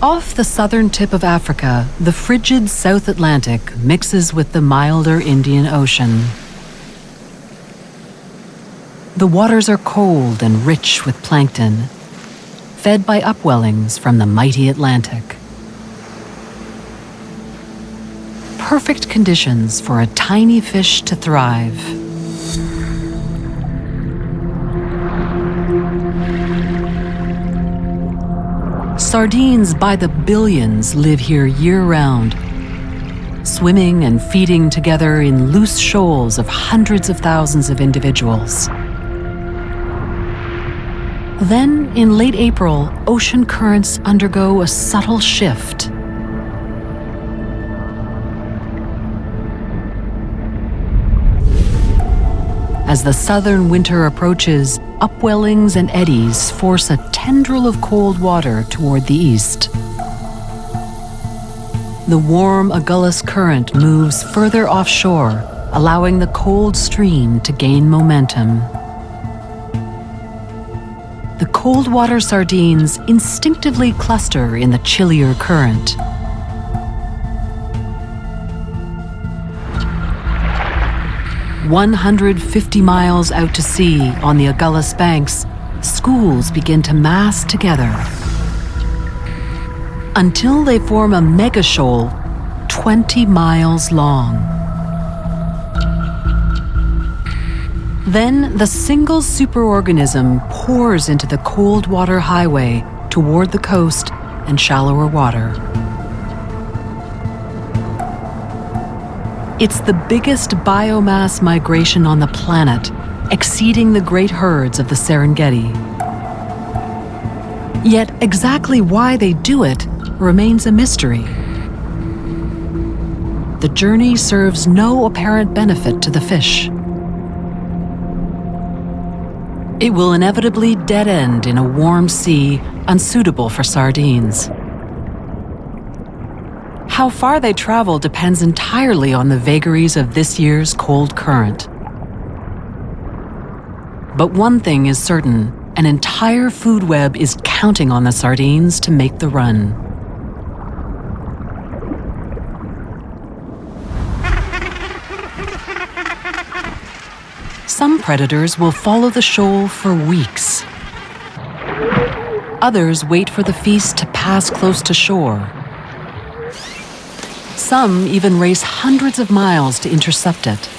Off the southern tip of Africa, the frigid South Atlantic mixes with the milder Indian Ocean. The waters are cold and rich with plankton, fed by upwellings from the mighty Atlantic. Perfect conditions for a tiny fish to thrive. Sardines by the billions live here year-round, swimming and feeding together in loose shoals of hundreds of thousands of individuals. Then, in late April, ocean currents undergo a subtle shift. As the southern winter approaches, upwellings and eddies force a tendril of cold water toward the east. The warm Agulhas current moves further offshore, allowing the cold stream to gain momentum. The cold water sardines instinctively cluster in the chillier current. "150 miles out to sea on the Agulhas banks, schools begin to mass together until they form a mega shoal 20 miles long. Then the single superorganism pours into the cold water highway toward the coast and shallower water. It's the biggest biomass migration on the planet, exceeding the great herds of the Serengeti. Yet exactly why they do it remains a mystery. The journey serves no apparent benefit to the fish. It will inevitably dead end in a warm sea unsuitable for sardines. How far they travel depends entirely on the vagaries of this year's cold current. But one thing is certain, an entire food web is counting on the sardines to make the run. Some predators will follow the shoal for weeks. Others wait for the feast to pass close to shore. Some even race hundreds of miles to intercept it.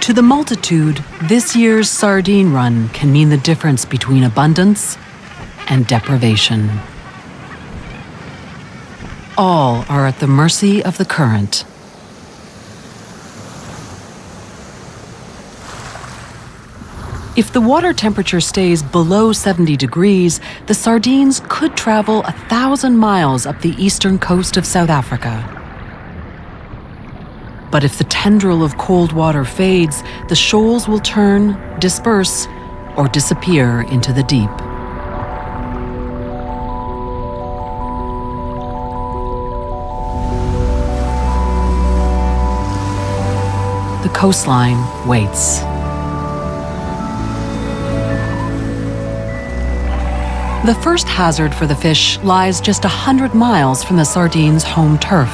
To the multitude, this year's sardine run can mean the difference between abundance and deprivation. All are at the mercy of the current. If the water temperature stays below 70 degrees, the sardines could travel 1,000 miles up the eastern coast of South Africa. But if the tendril of cold water fades, the shoals will turn, disperse, or disappear into the deep. The coastline waits. The first hazard for the fish lies just 100 miles from the sardines' home turf.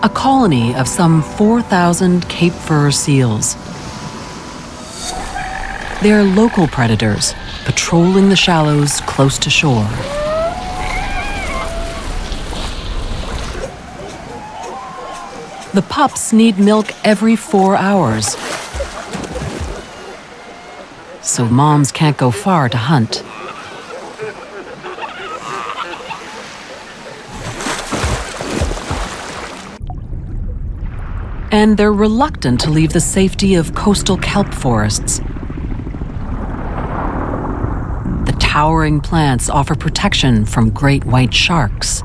A colony of some 4,000 Cape Fur seals. They are local predators, patrolling the shallows close to shore. The pups need milk every 4 hours, so moms can't go far to hunt. And they're reluctant to leave the safety of coastal kelp forests. The towering plants offer protection from great white sharks.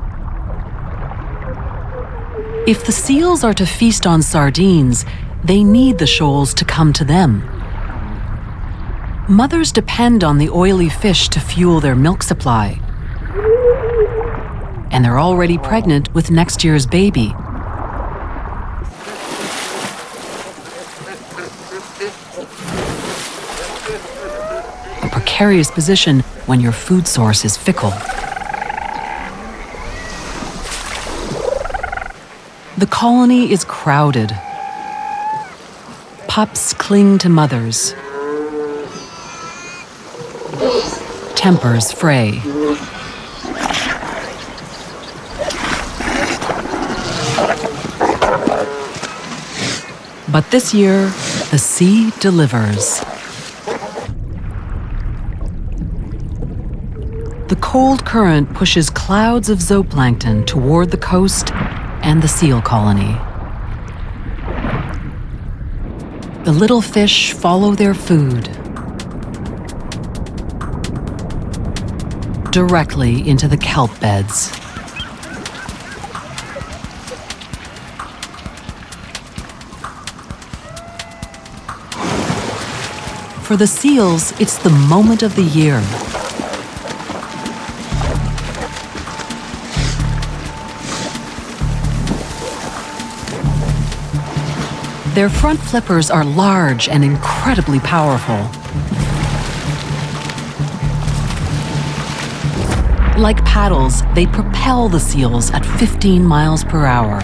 If the seals are to feast on sardines, they need the shoals to come to them. Mothers depend on the oily fish to fuel their milk supply. and they're already pregnant with next year's baby. A precarious position when your food source is fickle. The colony is crowded. Pups cling to mothers. Tempers fray. But this year, the sea delivers. The cold current pushes clouds of zooplankton toward the coast and the seal colony. The little fish follow their food directly into the kelp beds. For the seals, it's the moment of the year. Their front flippers are large and incredibly powerful. Like paddles, they propel the seals at 15 miles per hour.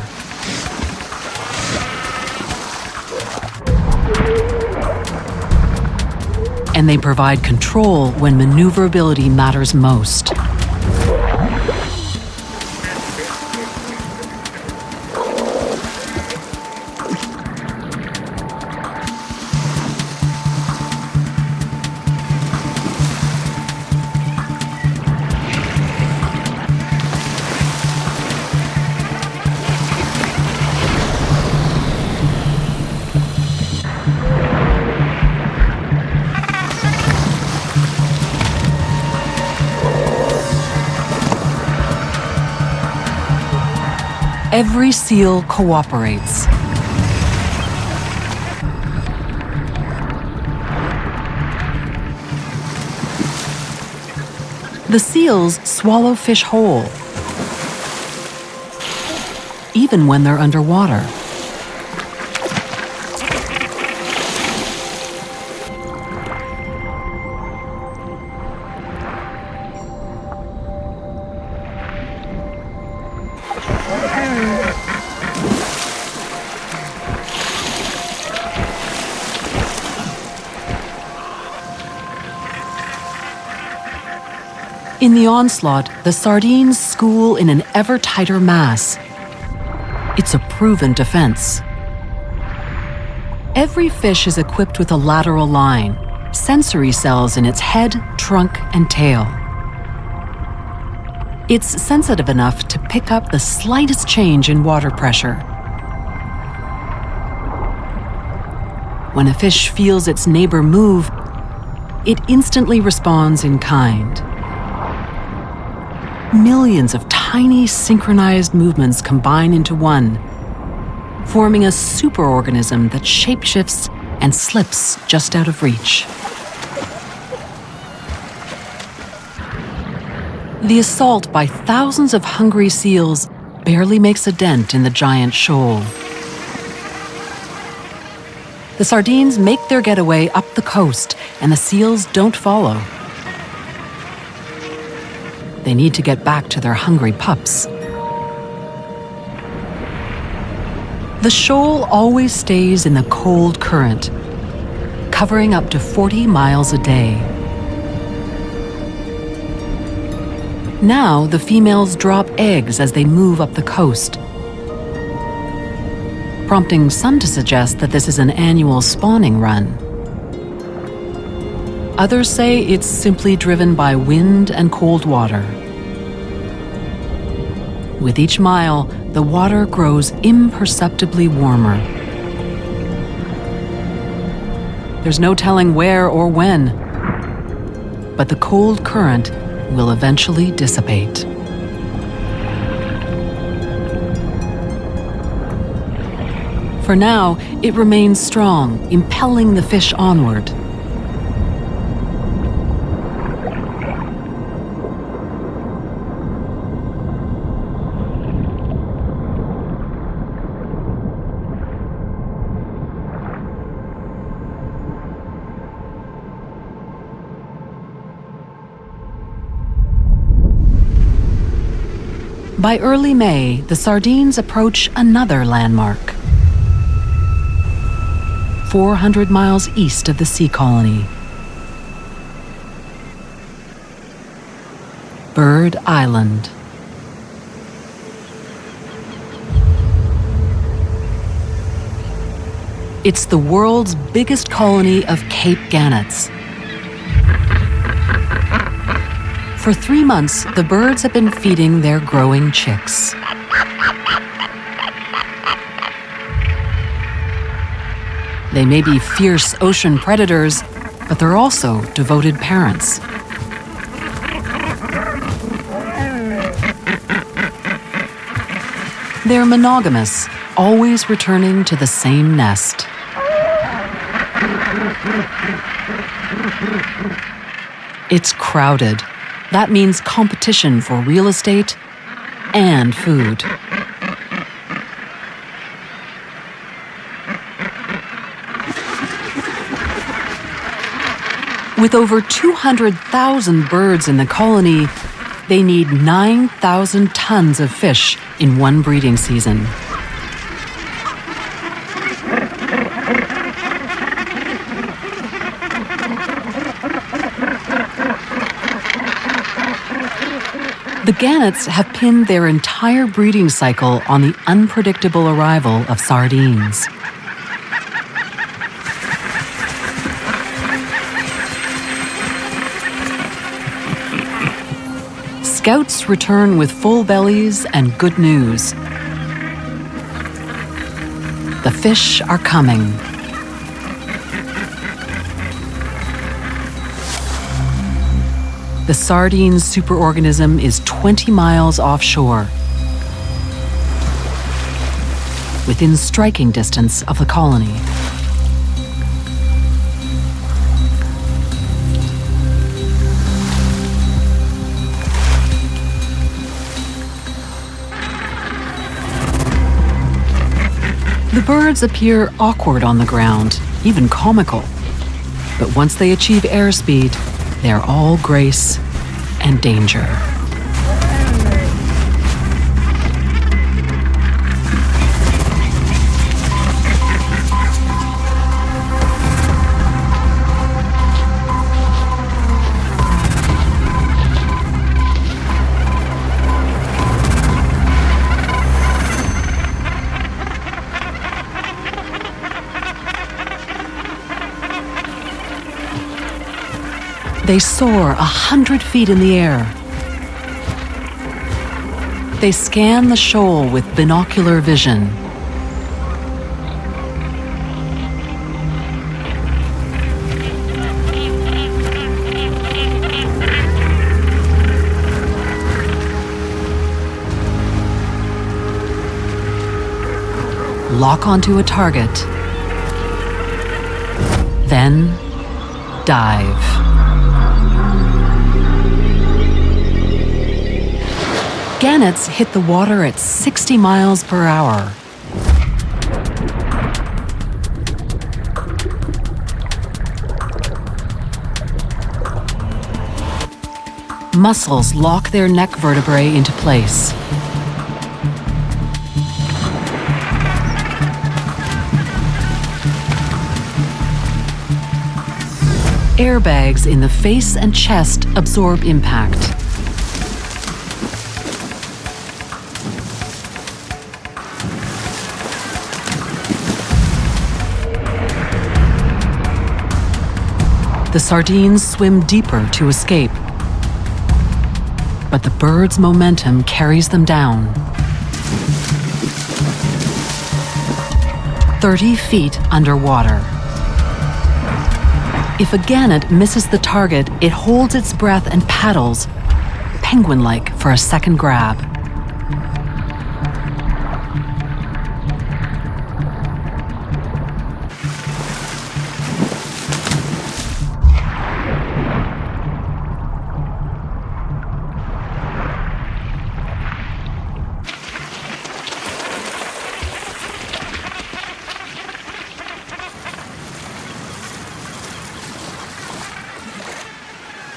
And they provide control when maneuverability matters most. Every seal cooperates. The seals swallow fish whole, even when they're underwater. In the onslaught, the sardines school in an ever tighter mass. It's a proven defense. Every fish is equipped with a lateral line, sensory cells in its head, trunk, and tail. It's sensitive enough to pick up the slightest change in water pressure. When a fish feels its neighbor move, it instantly responds in kind. Millions of tiny synchronized movements combine into one, forming a superorganism that shapeshifts and slips just out of reach. The assault by thousands of hungry seals barely makes a dent in the giant shoal. The sardines make their getaway up the coast, and the seals don't follow. They need to get back to their hungry pups. The shoal always stays in the cold current, covering up to 40 miles a day. Now the females drop eggs as they move up the coast, prompting some to suggest that this is an annual spawning run. Others say it's simply driven by wind and cold water. With each mile, the water grows imperceptibly warmer. There's no telling where or when, but the cold current will eventually dissipate. For now, it remains strong, impelling the fish onward. By early May, the sardines approach another landmark. 400 miles east of the sea colony. Bird Island. It's the world's biggest colony of Cape gannets. For 3 months, the birds have been feeding their growing chicks. They may be fierce ocean predators, but they're also devoted parents. They're monogamous, always returning to the same nest. It's crowded. That means competition for real estate and food. With over 200,000 birds in the colony, they need 9,000 tons of fish in one breeding season. The gannets have pinned their entire breeding cycle on the unpredictable arrival of sardines. Scouts return with full bellies and good news. The fish are coming. The sardine superorganism is 20 miles offshore, within striking distance of the colony. The birds appear awkward on the ground, even comical. But once they achieve airspeed, they're all grace and danger. They soar 100 feet in the air. They scan the shoal with binocular vision. Lock onto a target. Then dive. Gannets hit the water at 60 miles per hour. Muscles lock their neck vertebrae into place. Airbags in the face and chest absorb impact. The sardines swim deeper to escape, but the bird's momentum carries them down. 30 feet underwater. If a gannet misses the target, it holds its breath and paddles, penguin-like, for a second grab.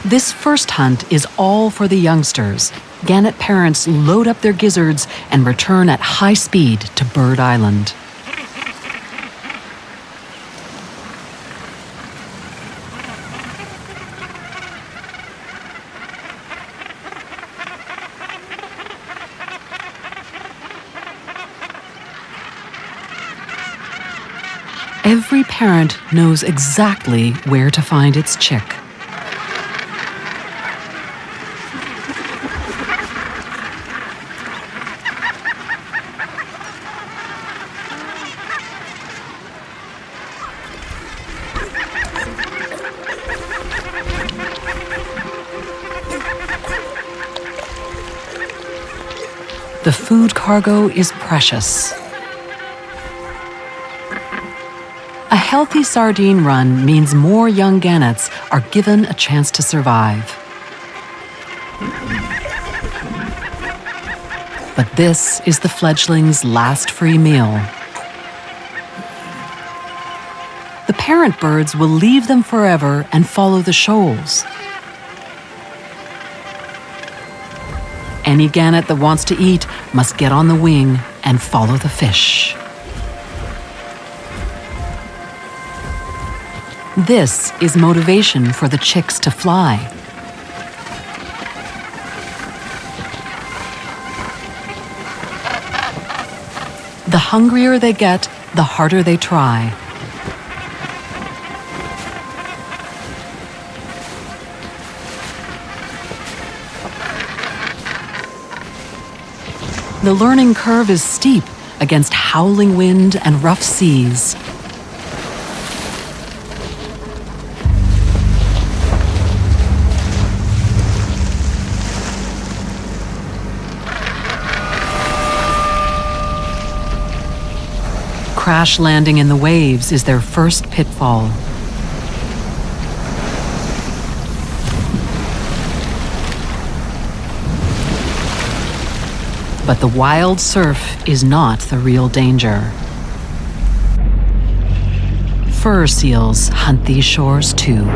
This first hunt is all for the youngsters, gannet parents load up their gizzards and return at high speed to Bird Island. Every parent knows exactly where to find its chick. The food cargo is precious. A healthy sardine run means more young gannets are given a chance to survive. But this is the fledgling's last free meal. The parent birds will leave them forever and follow the shoals. Any gannet that wants to eat must get on the wing and follow the fish. This is motivation for the chicks to fly. The hungrier they get, the harder they try. The learning curve is steep against howling wind and rough seas. Crash landing in the waves is their first pitfall. But the wild surf is not the real danger. Fur seals hunt these shores too.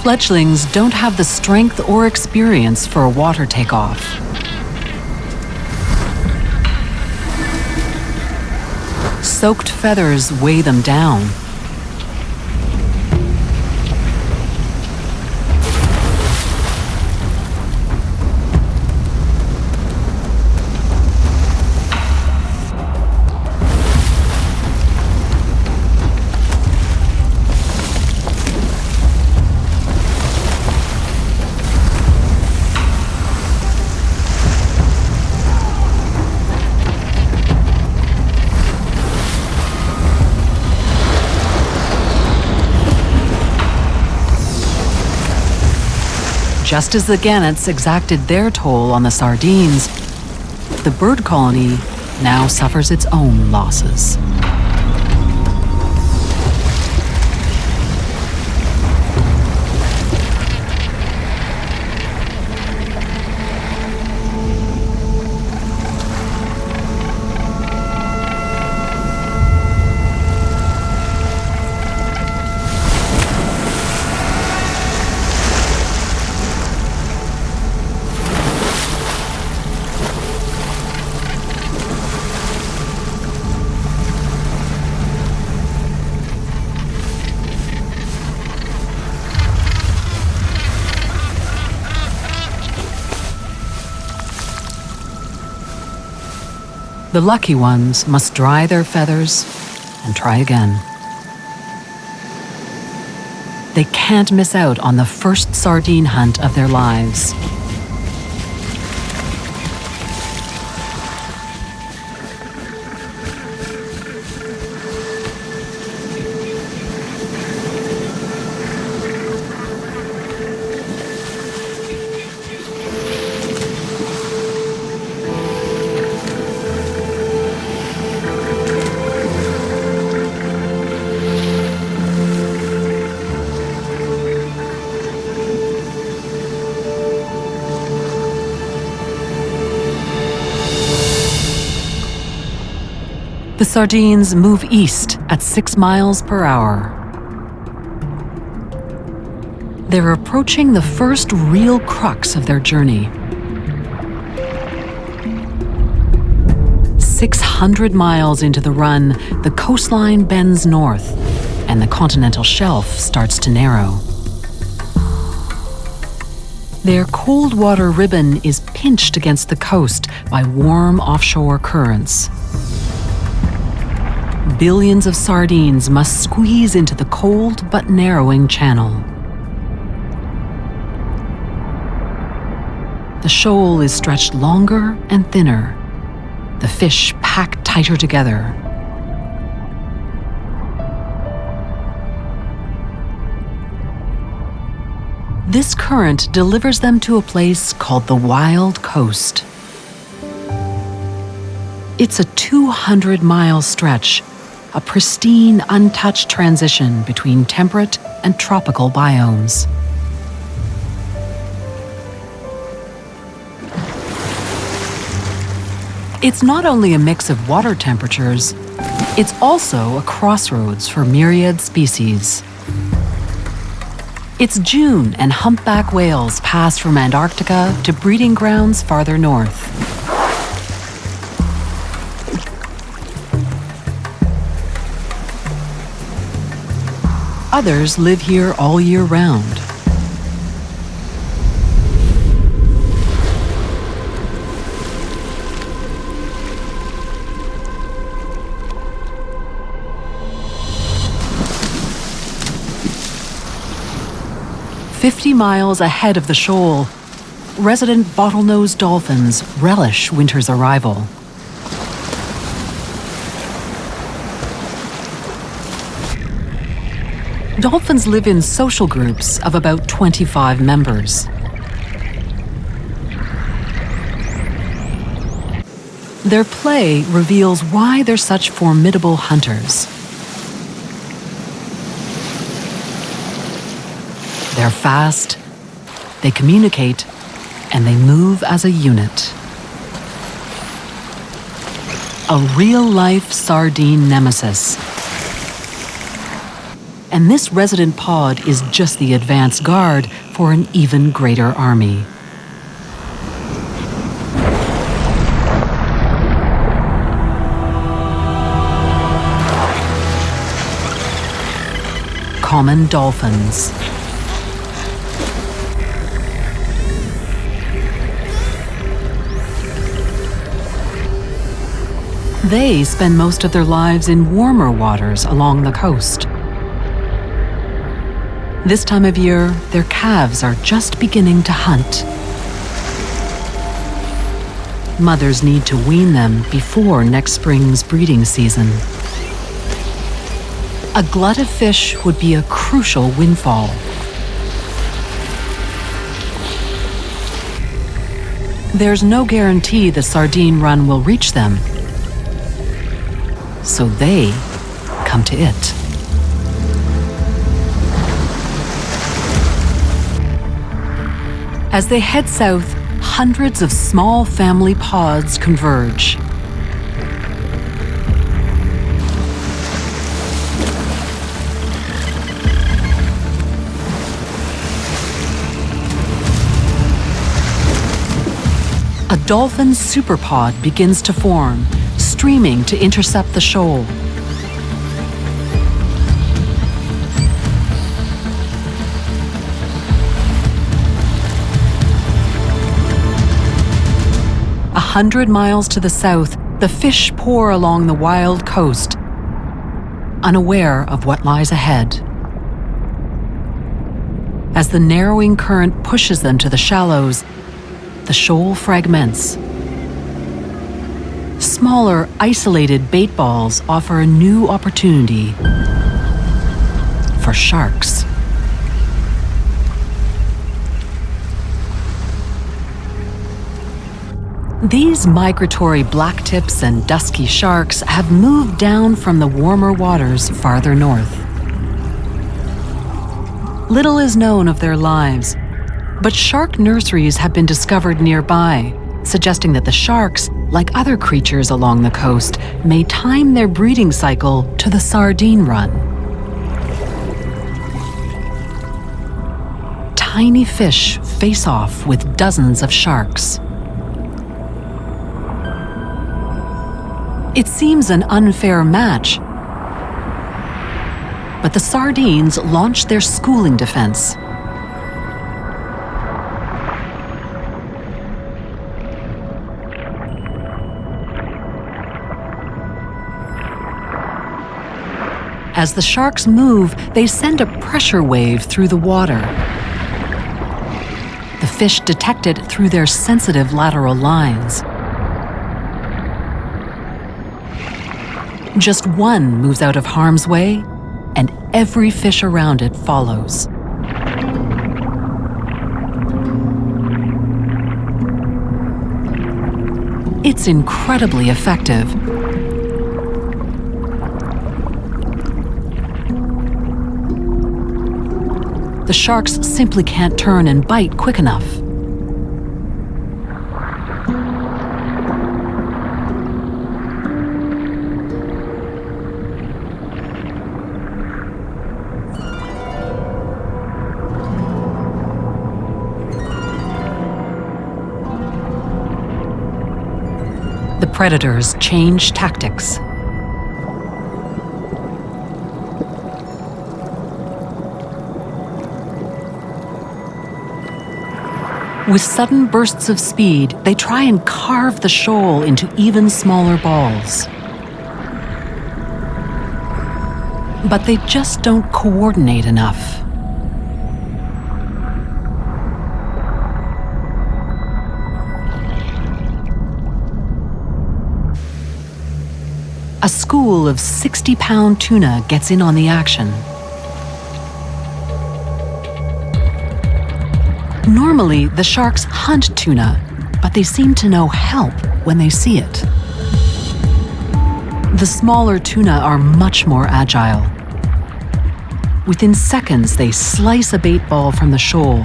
Fledglings don't have the strength or experience for a water takeoff. Soaked feathers weigh them down. Just as the gannets exacted their toll on the sardines, the bird colony now suffers its own losses. The lucky ones must dry their feathers and try again. They can't miss out on the first sardine hunt of their lives. The sardines move east at 6 miles per hour. They're approaching the first real crux of their journey. 600 miles into the run, the coastline bends north, and the continental shelf starts to narrow. Their cold water ribbon is pinched against the coast by warm offshore currents. Billions of sardines must squeeze into the cold but narrowing channel. The shoal is stretched longer and thinner, the fish packed tighter together. This current delivers them to a place called the Wild Coast. It's a 200-mile stretch, a pristine, untouched transition between temperate and tropical biomes. It's not only a mix of water temperatures, it's also a crossroads for myriad species. It's June and humpback whales pass from Antarctica to breeding grounds farther north. Others live here all year round. "50 miles ahead of the shoal, resident bottlenose dolphins relish winter's arrival. Dolphins live in social groups of about 25 members. Their play reveals why they're such formidable hunters. They're fast, they communicate, and they move as a unit. A real-life sardine nemesis. And this resident pod is just the advance guard for an even greater army. Common dolphins. They spend most of their lives in warmer waters along the coast. This time of year, their calves are just beginning to hunt. Mothers need to wean them before next spring's breeding season. A glut of fish would be a crucial windfall. There's no guarantee the sardine run will reach them, so they come to it. As they head south, hundreds of small family pods converge. A dolphin superpod begins to form, streaming to intercept the shoal. A 100 miles to the south, the fish pour along the wild coast, unaware of what lies ahead. As the narrowing current pushes them to the shallows, the shoal fragments. Smaller, isolated bait balls offer a new opportunity for sharks. These migratory blacktips and dusky sharks have moved down from the warmer waters farther north. Little is known of their lives, but shark nurseries have been discovered nearby, suggesting that the sharks, like other creatures along the coast, may time their breeding cycle to the sardine run. Tiny fish face off with dozens of sharks. It seems an unfair match, but the sardines launched their schooling defense. As the sharks move, they send a pressure wave through the water. The fish detect it through their sensitive lateral lines. Just one moves out of harm's way, and every fish around it follows. It's incredibly effective. The sharks simply can't turn and bite quick enough. The predators change tactics. With sudden bursts of speed, they try and carve the shoal into even smaller balls. But they just don't coordinate enough. A school of 60-pound tuna gets in on the action. Normally, the sharks hunt tuna, but they seem to know help when they see it. The smaller tuna are much more agile. Within seconds, they slice a bait ball from the shoal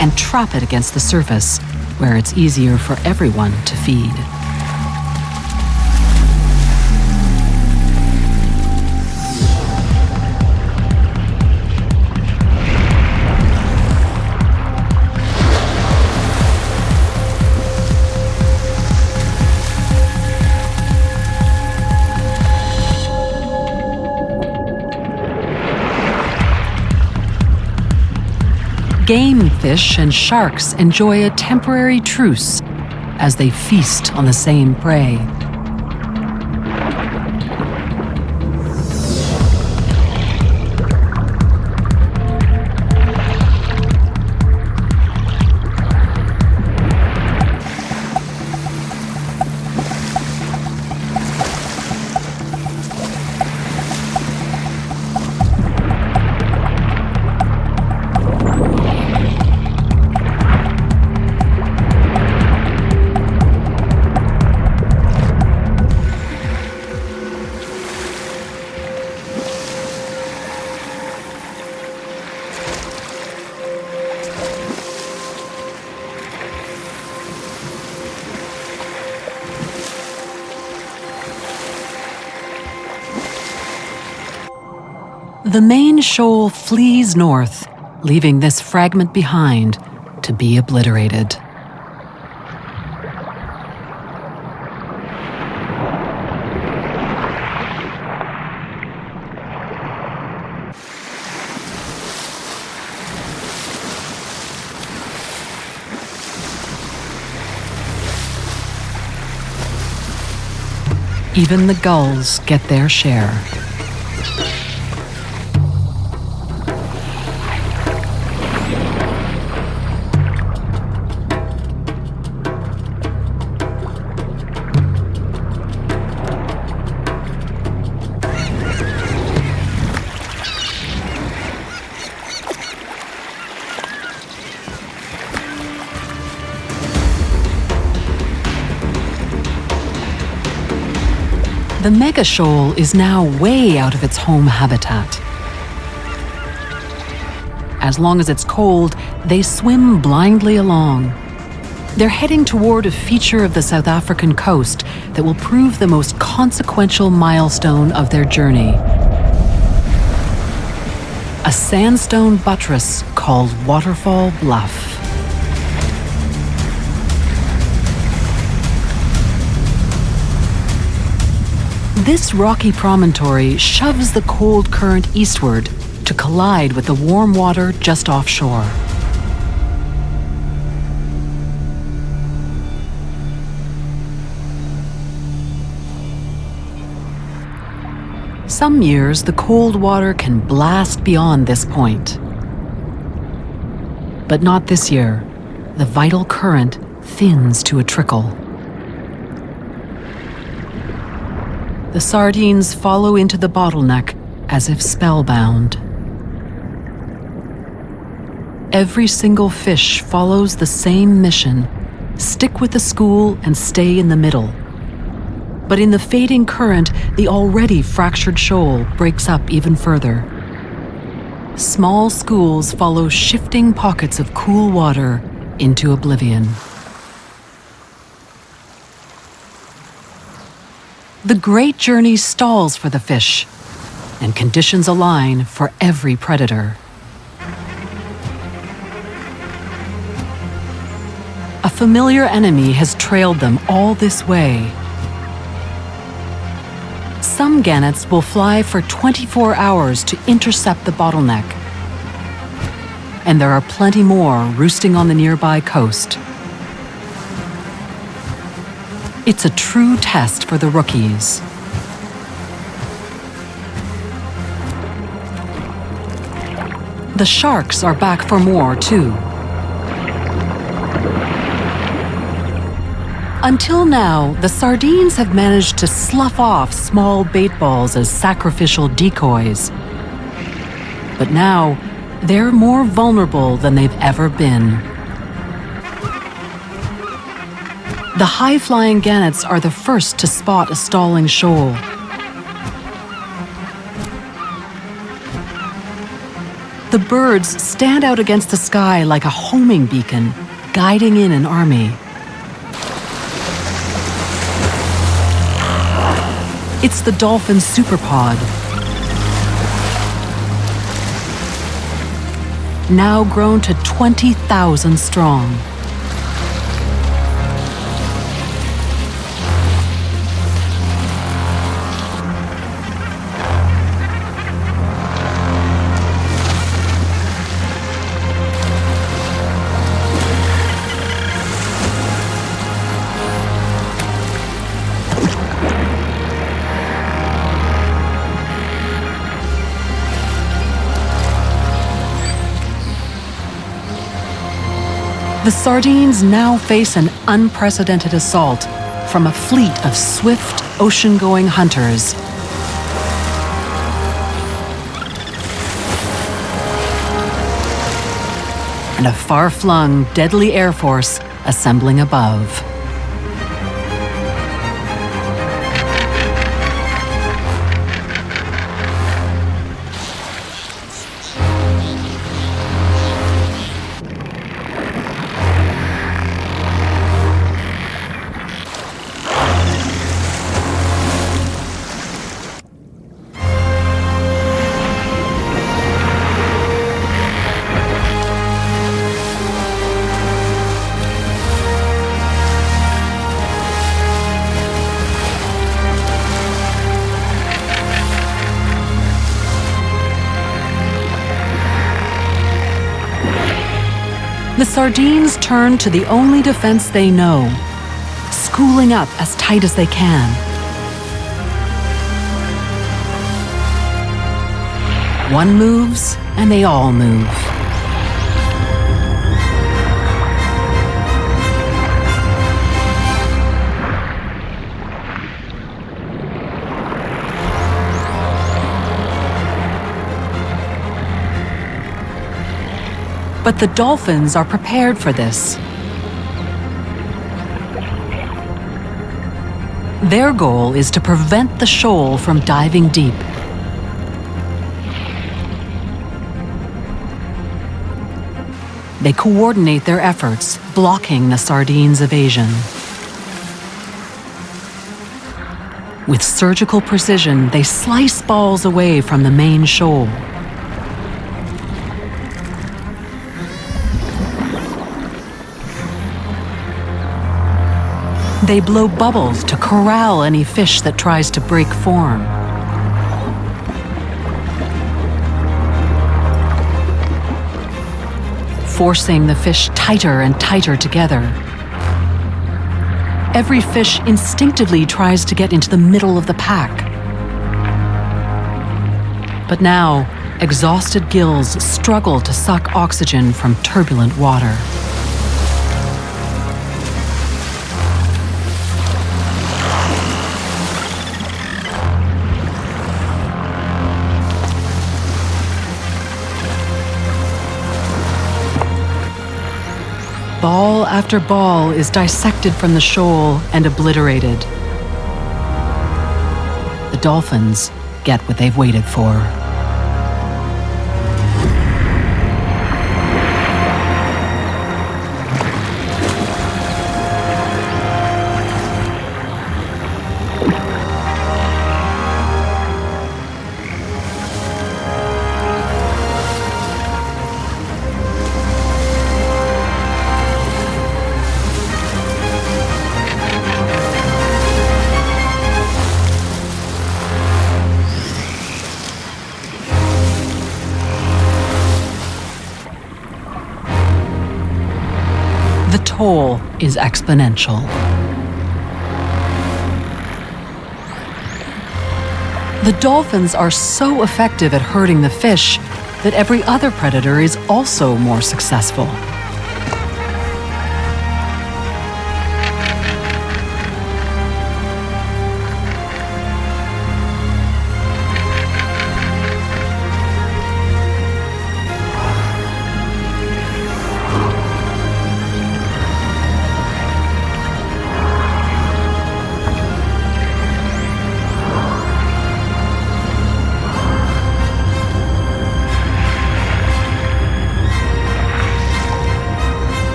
and trap it against the surface, where it's easier for everyone to feed. Game fish and sharks enjoy a temporary truce as they feast on the same prey. The main shoal flees north, leaving this fragment behind to be obliterated. Even the gulls get their share. The mega shoal is now way out of its home habitat. As long as it's cold, they swim blindly along. They're heading toward a feature of the South African coast that will prove the most consequential milestone of their journey. A sandstone buttress called Waterfall Bluff. This rocky promontory shoves the cold current eastward to collide with the warm water just offshore. Some years, the cold water can blast beyond this point. But not this year. The vital current thins to a trickle. The sardines follow into the bottleneck as if spellbound. Every single fish follows the same mission: stick with the school and stay in the middle. But in the fading current, the already fractured shoal breaks up even further. Small schools follow shifting pockets of cool water into oblivion. The great journey stalls for the fish, and conditions align for every predator. A familiar enemy has trailed them all this way. Some gannets will fly for 24 hours to intercept the bottleneck. And there are plenty more roosting on the nearby coast. It's a true test for the rookies. The sharks are back for more, too. Until now, the sardines have managed to slough off small bait balls as sacrificial decoys. But now, they're more vulnerable than they've ever been. The high-flying gannets are the first to spot a stalling shoal. The birds stand out against the sky like a homing beacon, guiding in an army. It's the dolphin superpod, now grown to 20,000 strong. The sardines now face an unprecedented assault from a fleet of swift, ocean-going hunters. And a far-flung, deadly air force assembling above. The sardines turn to the only defense they know, schooling up as tight as they can. One moves, and they all move. But the dolphins are prepared for this. Their goal is to prevent the shoal from diving deep. They coordinate their efforts, blocking the sardines' evasion. With surgical precision, they slice balls away from the main shoal. They blow bubbles to corral any fish that tries to break form. Forcing the fish tighter and tighter together. Every fish instinctively tries to get into the middle of the pack. But now, exhausted gills struggle to suck oxygen from turbulent water. Ball after ball is dissected from the shoal and obliterated. The dolphins get what they've waited for. The toll is exponential. The dolphins are so effective at hurting the fish that every other predator is also more successful.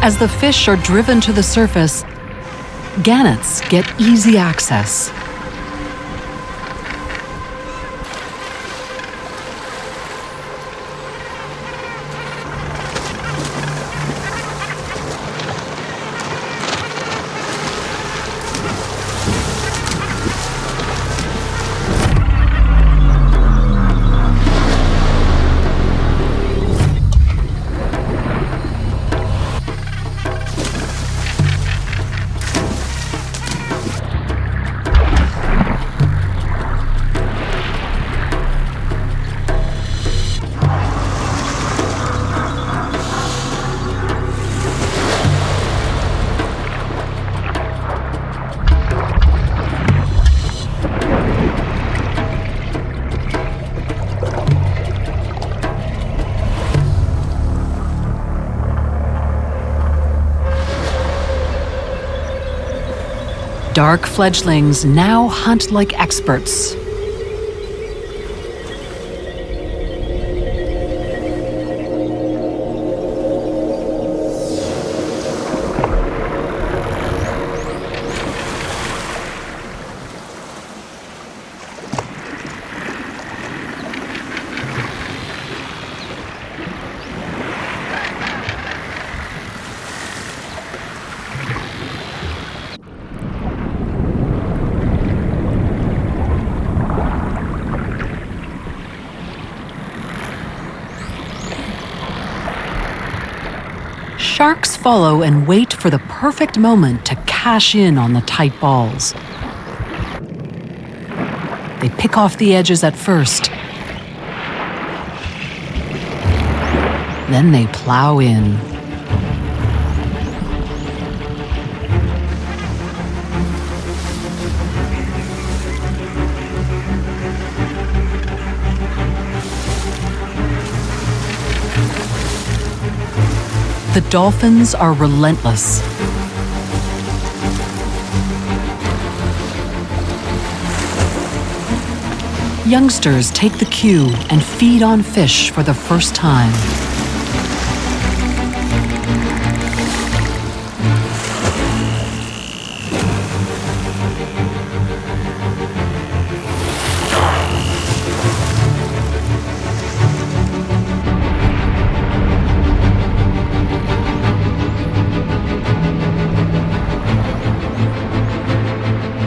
As the fish are driven to the surface, gannets get easy access. Dark fledglings now hunt like experts. Sharks follow and wait for the perfect moment to cash in on the tight balls. They pick off the edges at first. Then they plow in. The dolphins are relentless. youngsters take the cue and feed on fish for the first time.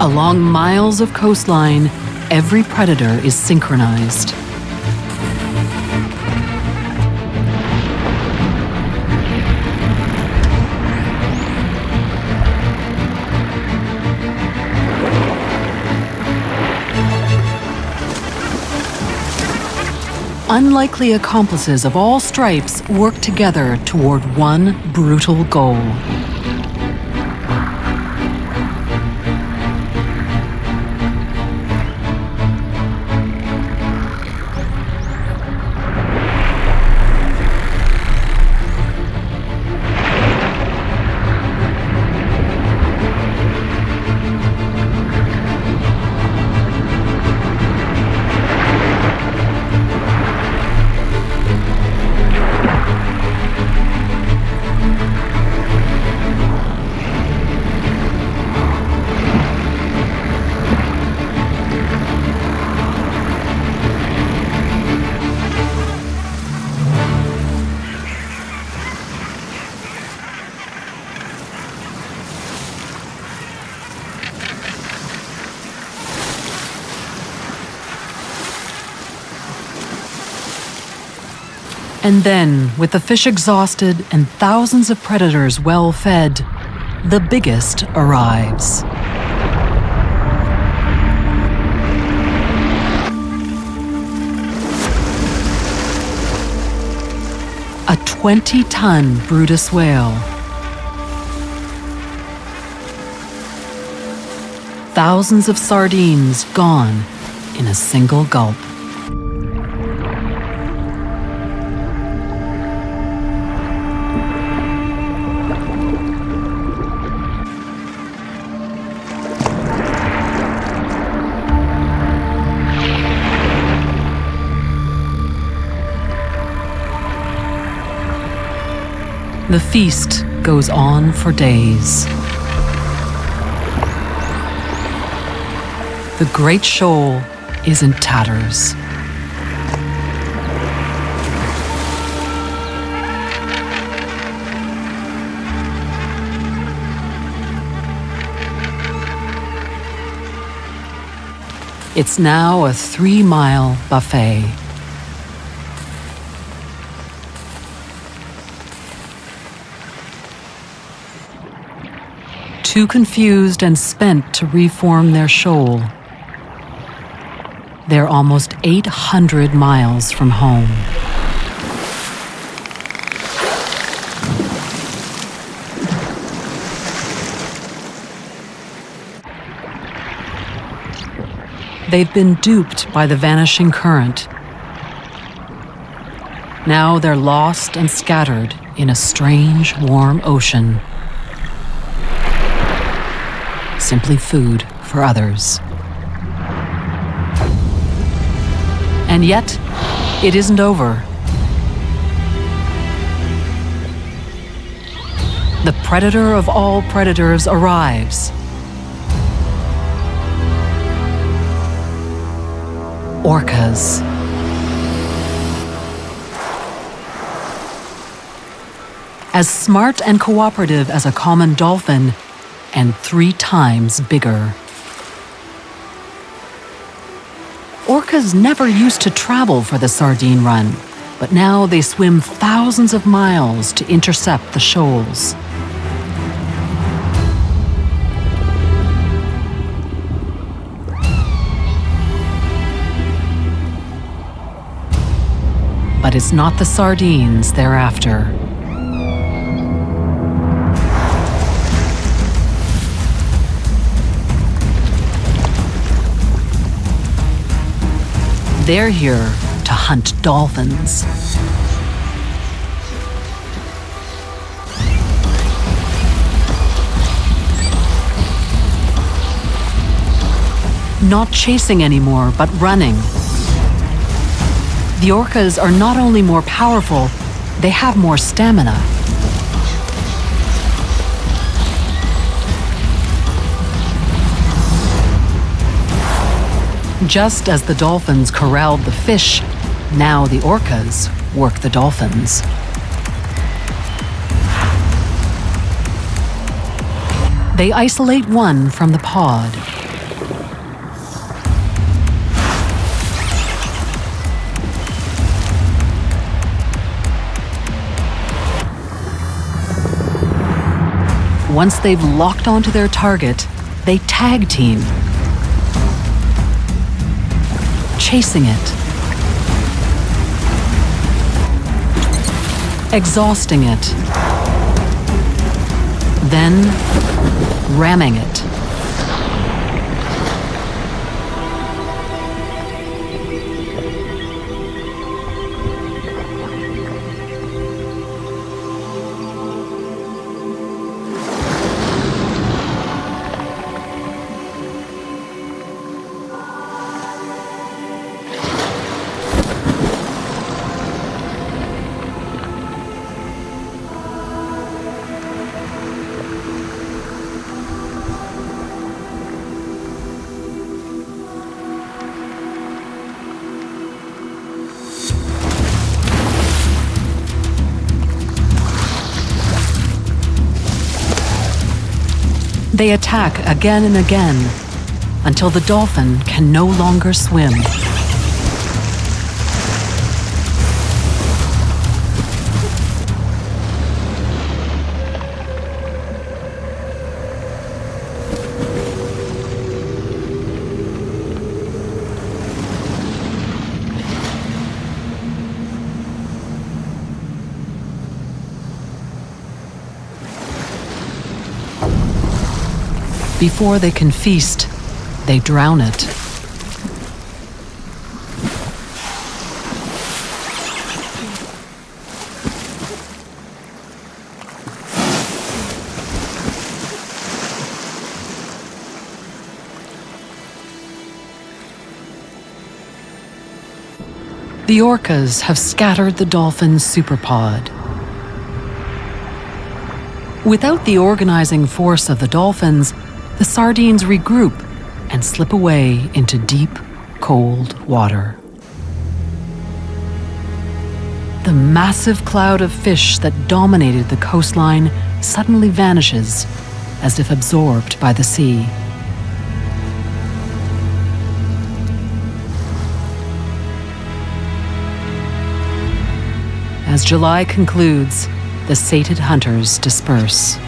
Along miles of coastline, every predator is synchronized. Unlikely accomplices of all stripes work together toward one brutal goal. And then, with the fish exhausted and thousands of predators well fed, the biggest arrives. A 20-ton Brutus whale. Thousands of sardines gone in a single gulp. The feast goes on for days. The great shoal is in tatters. It's now a 3-mile buffet. Too confused and spent to reform their shoal. They're almost 800 miles from home. They've been duped by the vanishing current. Now they're lost and scattered in a strange, warm ocean. Simply food for others. And yet, it isn't over. The predator of all predators arrives. Orcas. As smart and cooperative as a common dolphin, and 3 times bigger. Orcas never used to travel for the sardine run, but now they swim thousands of miles to intercept the shoals. But it's not the sardines they're after. They're here to hunt dolphins. Not chasing anymore, but running, The orcas are not only more powerful, they have more stamina. Just as the dolphins corralled the fish, now the orcas work the dolphins. They isolate one from the pod. Once they've locked onto their target, they tag team, chasing it, exhausting it, then ramming it. They attack again and again until the dolphin can no longer swim. Before they can feast, they drown it. The orcas have scattered the dolphin's superpod. Without the organizing force of the dolphins, the sardines regroup and slip away into deep, cold water. The massive cloud of fish that dominated the coastline suddenly vanishes, as if absorbed by the sea. As July concludes, the sated hunters disperse.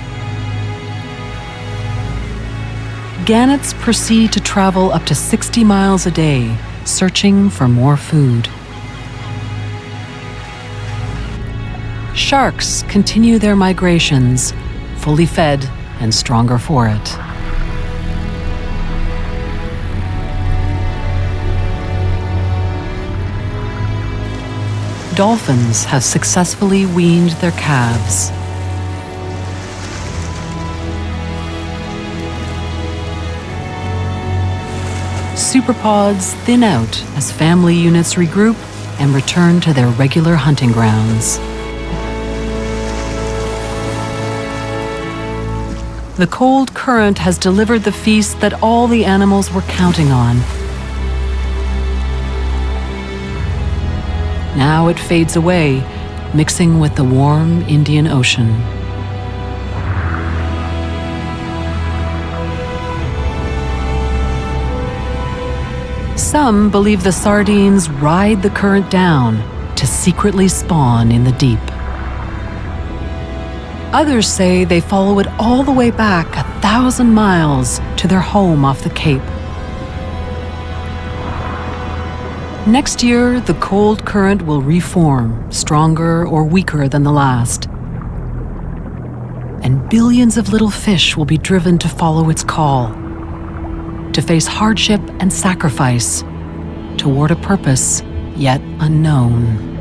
Gannets proceed to travel up to 60 miles a day, searching for more food. Sharks continue their migrations, fully fed and stronger for it. Dolphins have successfully weaned their calves. Superpods thin out as family units regroup and return to their regular hunting grounds. The cold current has delivered the feast that all the animals were counting on. Now it fades away, mixing with the warm Indian Ocean. Some believe the sardines ride the current down to secretly spawn in the deep. Others say they follow it all the way back 1,000 miles to their home off the Cape. Next year, the cold current will reform, stronger or weaker than the last. And billions of little fish will be driven to follow its call, to face hardship and sacrifice toward a purpose yet unknown.